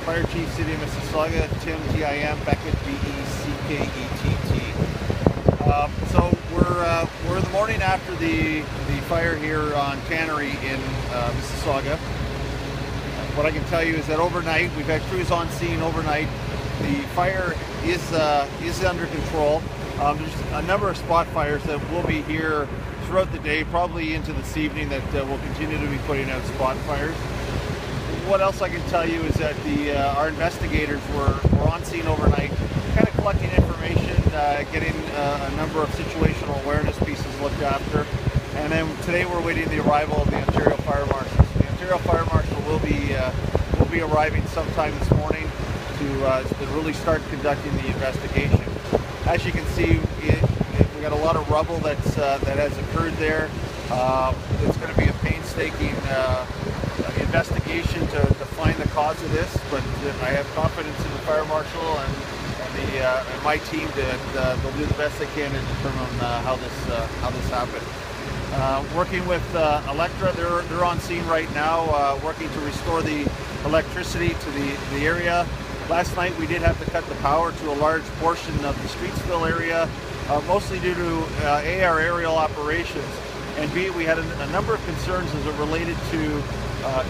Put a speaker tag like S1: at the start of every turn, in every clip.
S1: Fire Chief, City of Mississauga, Tim, T-I-M, Beckett, B-E-C-K-E-T-T. So we're the morning after the fire here on Tannery in Mississauga. What I can tell you is that overnight, we've had crews on scene overnight. The fire is under control. There's a number of spot fires that will be here throughout the day, probably into this evening, that we'll continue to be putting out spot fires. What else I can tell you is that our investigators were on scene overnight, kind of collecting information, getting a number of situational awareness pieces looked after, and then today we're waiting the arrival of the Ontario Fire Marshal. The Ontario Fire Marshal will be arriving sometime this morning to really start conducting the investigation. As you can see, we got a lot of rubble that has occurred there. It's going to be a painstaking investigation to find the cause of this, but I have confidence in the fire marshal and my team that they'll do the best they can to determine how this happened. Working with Electra, they're on scene right now, working to restore the electricity to the area. Last night we did have to cut the power to a large portion of the Streetsville area, mostly due to our aerial operations, and B, we had a number of concerns as it related to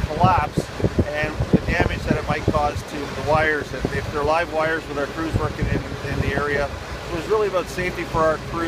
S1: collapse and the damage that it might cause to the wires, if they're live wires with our crews working in the area. So it was really about safety for our crew.